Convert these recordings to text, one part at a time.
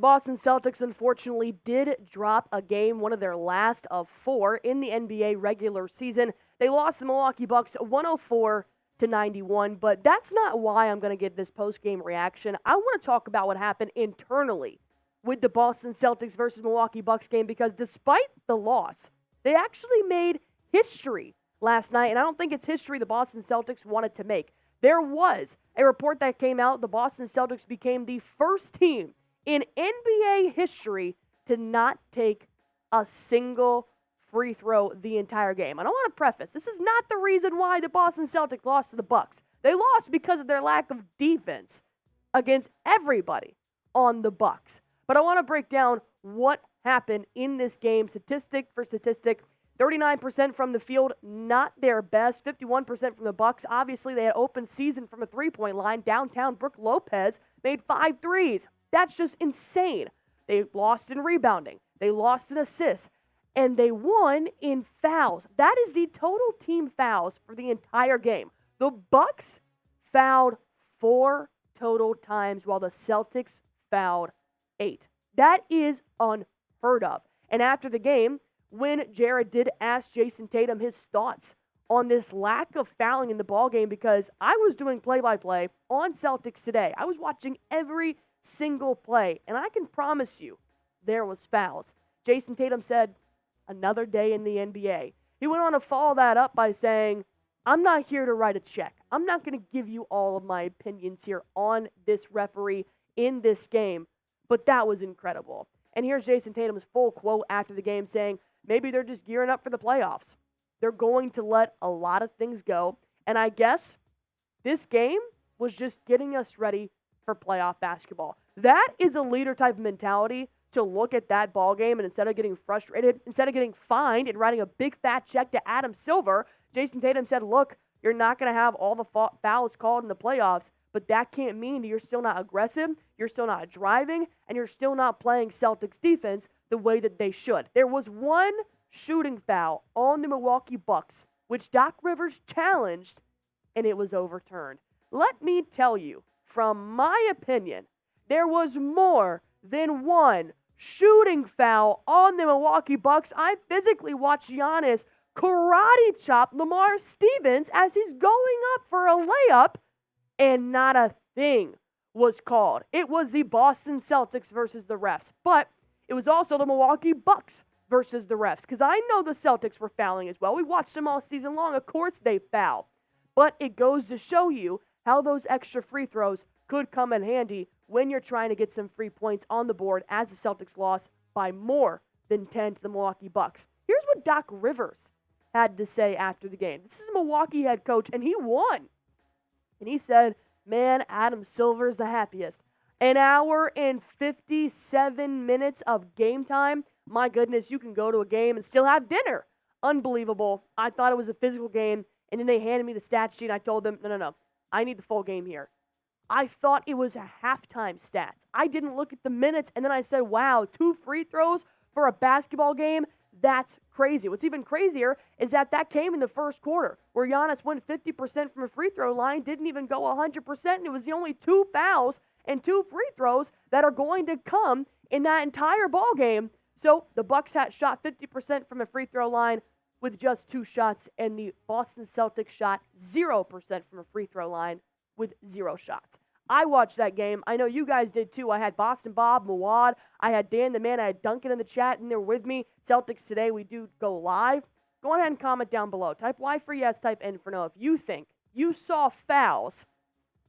Boston Celtics unfortunately did drop a game, one of their last of 4 in the NBA regular season. They lost the Milwaukee Bucks 104-91, but that's not why I'm going to give this post-game reaction. I want to talk about what happened internally with the Boston Celtics versus Milwaukee Bucks game, because despite the loss, they actually made history last night, and I don't think it's history the Boston Celtics wanted to make. There was a report that came out. The Boston Celtics became the first team in NBA history to not take a single free throw the entire game. And I want to preface, this is not the reason why the Boston Celtics lost to the Bucks. They lost because of their lack of defense against everybody on the Bucks. But I want to break down what happened in this game, statistic for statistic. 39% from the field, not their best. 51% from the Bucks. Obviously, they had open season from a three-point line. Downtown, Brook Lopez made 5 threes. That's just insane. They lost in rebounding. They lost in assists. And they won in fouls. That is the total team fouls for the entire game. The Bucks fouled 4 total times, while the Celtics fouled 8. That is unheard of. And after the game, when Jared did ask Jayson Tatum his thoughts on this lack of fouling in the ballgame, because I was doing play-by-play on Celtics Today. I was watching every single play, and I can promise you there was fouls. Jayson Tatum said, another day in the NBA. He went on to follow that up by saying, I'm not here to write a check. I'm not going to give you all of my opinions here on this referee in this game, but that was incredible. And here's Jayson Tatum's full quote after the game saying, maybe they're just gearing up for the playoffs. They're going to let a lot of things go. And I guess this game was just getting us ready for playoff basketball. That is a leader type of mentality, to look at that ball game and instead of getting frustrated, instead of getting fined and writing a big fat check to Adam Silver, Jayson Tatum said, look, you're not going to have all the fouls called in the playoffs, but that can't mean that you're still not aggressive, you're still not driving, and you're still not playing Celtics defense the way that they should. There was one shooting foul on the Milwaukee Bucks, which Doc Rivers challenged, and it was overturned. Let me tell you, from my opinion, there was more than one shooting foul on the Milwaukee Bucks. I physically watched Giannis karate chop Lamar Stevens as he's going up for a layup, and not a thing was called. It was the Boston Celtics versus the refs, but it was also the Milwaukee Bucks versus the refs, because I know the Celtics were fouling as well. We watched them all season long. Of course they foul. But it goes to show you how those extra free throws could come in handy when you're trying to get some free points on the board, as the Celtics lost by more than 10 to the Milwaukee Bucks. Here's what Doc Rivers had to say after the game. This is a Milwaukee head coach, and he won. And he said, man, Adam Silver's the happiest. An hour and 57 minutes of game time. My goodness, you can go to a game and still have dinner. Unbelievable. I thought it was a physical game, and then they handed me the stat sheet. I told them, no. I need the full game here. I thought it was a halftime stats. I didn't look at the minutes, and then I said, wow, 2 free throws for a basketball game? That's crazy. What's even crazier is that came in the first quarter, where Giannis went 50% from a free throw line, didn't even go 100%, and it was the only 2 fouls and 2 free throws that are going to come in that entire ball game. So the Bucks had shot 50% from a free throw line with just 2 shots, and the Boston Celtics shot 0% from a free throw line with 0 shots. I watched that game. I know you guys did too. I had Boston Bob, Mawad. I had Dan the Man. I had Duncan in the chat, and they're with me. Celtics Today, we do go live. Go ahead and comment down below. Type Y for yes, type N for no if you think you saw fouls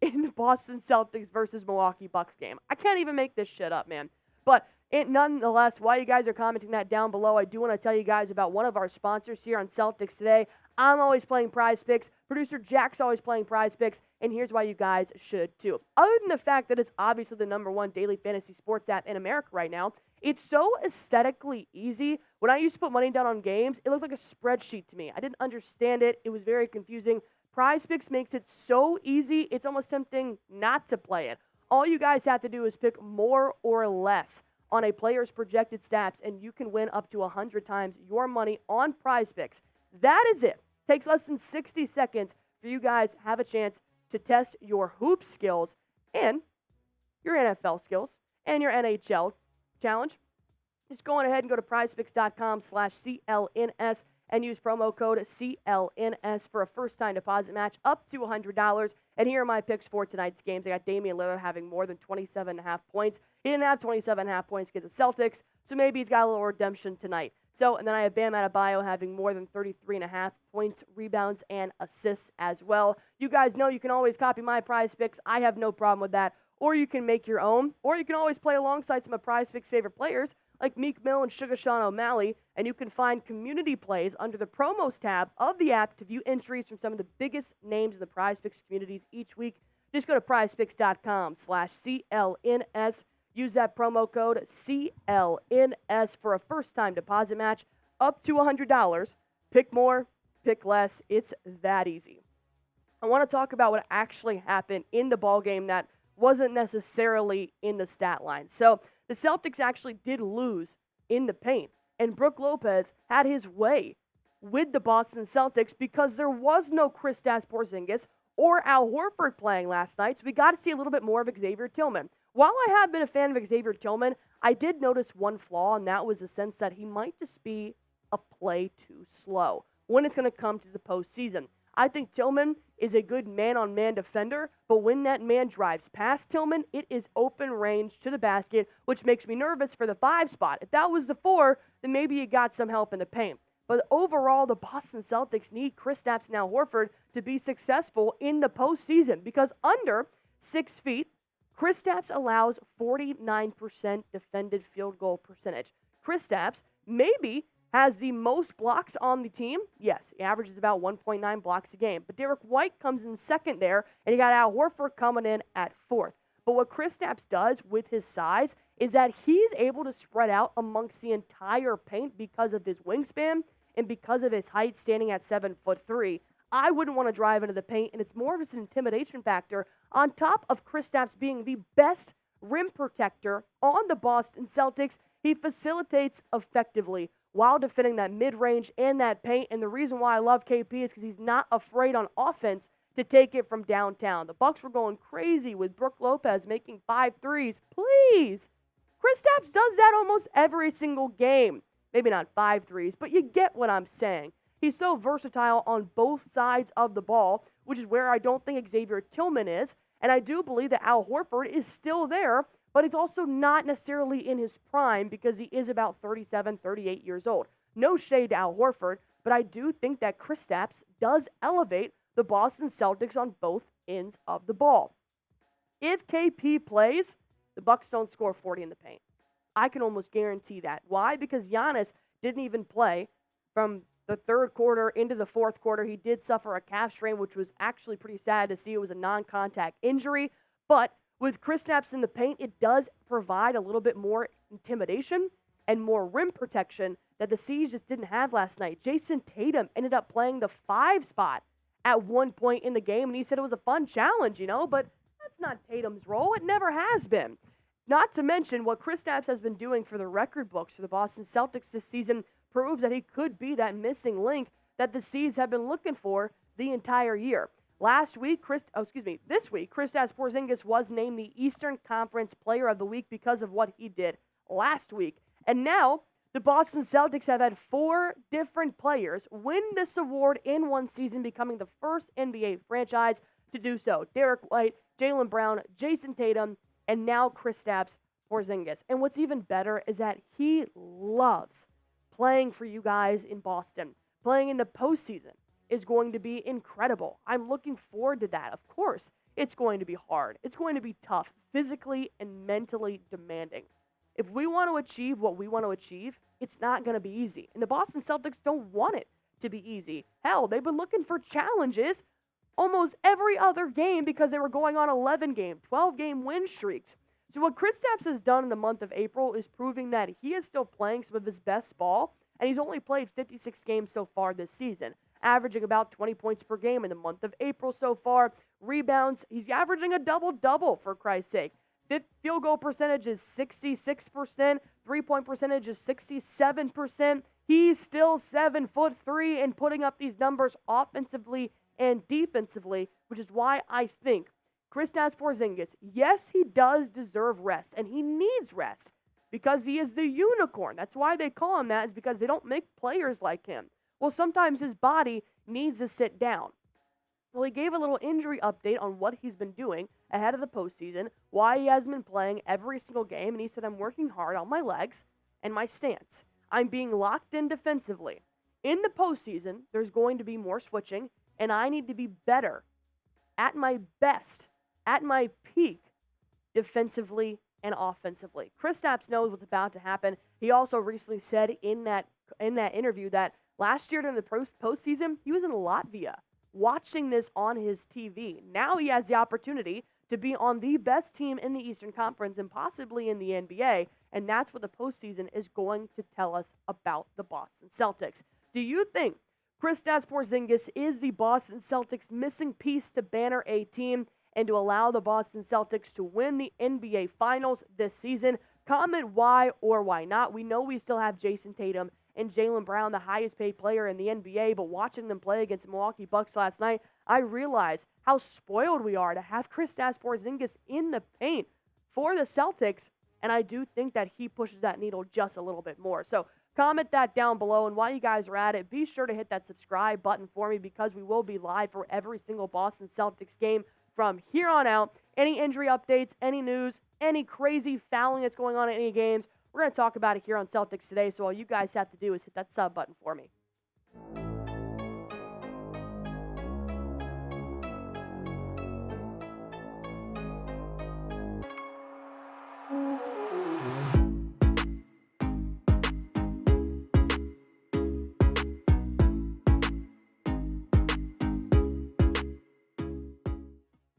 in the Boston Celtics versus Milwaukee Bucks game. I can't even make this shit up, man. But nonetheless, while you guys are commenting that down below, I do want to tell you guys about one of our sponsors here on Celtics Today. I'm always playing Prize Picks. Producer Jack's always playing Prize Picks. And here's why you guys should too. Other than the fact that it's obviously the #1 daily fantasy sports app in America right now, it's so aesthetically easy. When I used to put money down on games, it looked like a spreadsheet to me. I didn't understand it. It was very confusing. Prize Picks makes it so easy, it's almost tempting not to play it. All you guys have to do is pick more or less on a player's projected stats, and you can win up to 100 times your money on Prize Picks. That is it. Takes less than 60 seconds for you guys to have a chance to test your hoop skills and your NFL skills and your NHL challenge. Just go on ahead and go to prizepicks.com/CLNS and use promo code CLNS for a first-time deposit match up to $100. And here are my picks for tonight's games. I got Damian Lillard having more than 27.5 points. He didn't have 27.5 points against the Celtics, so maybe he's got a little redemption tonight. And then I have Bam Adebayo having more than 33.5 points, rebounds, and assists as well. You guys know you can always copy my prize picks. I have no problem with that. Or you can make your own. Or you can always play alongside some of Prize Picks' favorite players, like Meek Mill and Sugar Sean O'Malley. And you can find community plays under the promos tab of the app to view entries from some of the biggest names in the Prize Picks communities each week. Just go to prizepicks.com/CLNS. Use that promo code CLNS for a first-time deposit match up to $100. Pick more, pick less. It's that easy. I want to talk about what actually happened in the ballgame that wasn't necessarily in the stat line. So the Celtics actually did lose in the paint, and Brook Lopez had his way with the Boston Celtics because there was no Kristaps Porzingis or Al Horford playing last night, so we got to see a little bit more of Xavier Tillman. While I have been a fan of Xavier Tillman, I did notice one flaw, and that was the sense that he might just be a play too slow when it's going to come to the postseason. I think Tillman is a good man-on-man defender, but when that man drives past Tillman, it is open range to the basket, which makes me nervous for the 5 spot. If that was the 4, then maybe you got some help in the paint. But overall, the Boston Celtics need Kristaps and Al Horford to be successful in the postseason because under 6 feet, Kristaps allows 49% defended field goal percentage. Kristaps maybe has the most blocks on the team. Yes, he averages about 1.9 blocks a game. But Derek White comes in second there, and you got Al Horford coming in at 4th. But what Kristaps does with his size is that he's able to spread out amongst the entire paint because of his wingspan and because of his height standing at 7'3". I wouldn't want to drive into the paint, and it's more of just an intimidation factor on top of Kristaps being the best rim protector on the Boston Celtics. He facilitates effectively while defending that mid-range and that paint, and the reason why I love KP is because he's not afraid on offense to take it from downtown. The Bucks were going crazy with Brook Lopez making 5 threes. Please! Kristaps does that almost every single game. Maybe not 5 threes, but you get what I'm saying. He's so versatile on both sides of the ball, which is where I don't think Xavier Tillman is. And I do believe that Al Horford is still there, but he's also not necessarily in his prime because he is about 37, 38 years old. No shade to Al Horford, but I do think that Kristaps does elevate the Boston Celtics on both ends of the ball. If KP plays, the Bucks don't score 40 in the paint. I can almost guarantee that. Why? Because Giannis didn't even play from the third quarter into the fourth quarter. He did suffer a calf strain, which was actually pretty sad to see. It was a non-contact injury. But with Kristaps in the paint, it does provide a little bit more intimidation and more rim protection that the C's just didn't have last night. Jayson Tatum ended up playing the 5 spot at one point in the game, and he said it was a fun challenge, but that's not Tatum's role. It never has been. Not to mention what Kristaps has been doing for the record books for the Boston Celtics this season proves that he could be that missing link that the C's have been looking for the entire year. This week, Kristaps Porzingis was named the Eastern Conference Player of the Week because of what he did last week. And now, the Boston Celtics have had 4 different players win this award in one season, becoming the first NBA franchise to do so. Derek White, Jaylen Brown, Jayson Tatum, and now Kristaps Porzingis. And what's even better is that he loves playing for you guys in Boston. Playing in the postseason is going to be incredible. I'm looking forward to that. Of course, it's going to be hard. It's going to be tough, physically and mentally demanding. If we want to achieve what we want to achieve, it's not going to be easy. And the Boston Celtics don't want it to be easy. Hell, they've been looking for challenges almost every other game because they were going on 11-game, 12-game win streaks. So what Kristaps has done in the month of April is proving that he is still playing some of his best ball, and he's only played 56 games so far this season, averaging about 20 points per game in the month of April so far. Rebounds, he's averaging a double-double, for Christ's sake. Field goal percentage is 66%. Three-point percentage is 67%. He's still 7'3" and putting up these numbers offensively and defensively, which is why I think Kristaps Porzingis, yes, he does deserve rest, and he needs rest because he is the unicorn. That's why they call him that, is because they don't make players like him. Well, sometimes his body needs to sit down. Well, he gave a little injury update on what he's been doing ahead of the postseason, why he hasn't been playing every single game, and he said, I'm working hard on my legs and my stance. I'm being locked in defensively. In the postseason, there's going to be more switching, and I need to be better, at my best, at my peak, defensively and offensively. Kristaps knows what's about to happen. He also recently said in that interview that last year during the postseason, he was in Latvia watching this on his TV. Now he has the opportunity to be on the best team in the Eastern Conference and possibly in the NBA, and that's what the postseason is going to tell us about the Boston Celtics. Do you think Kristaps Porzingis is the Boston Celtics' missing piece to banner a team and to allow the Boston Celtics to win the NBA Finals this season? Comment why or why not. We know we still have Jayson Tatum and Jaylen Brown, the highest paid player in the NBA, but watching them play against the Milwaukee Bucks last night, I realized how spoiled we are to have Kristaps Porzingis in the paint for the Celtics, and I do think that he pushes that needle just a little bit more. So comment that down below, and while you guys are at it, be sure to hit that subscribe button for me because we will be live for every single Boston Celtics game from here on out. Any injury updates, any news, any crazy fouling that's going on in any games, we're going to talk about it here on Celtics Today, so all you guys have to do is hit that sub button for me.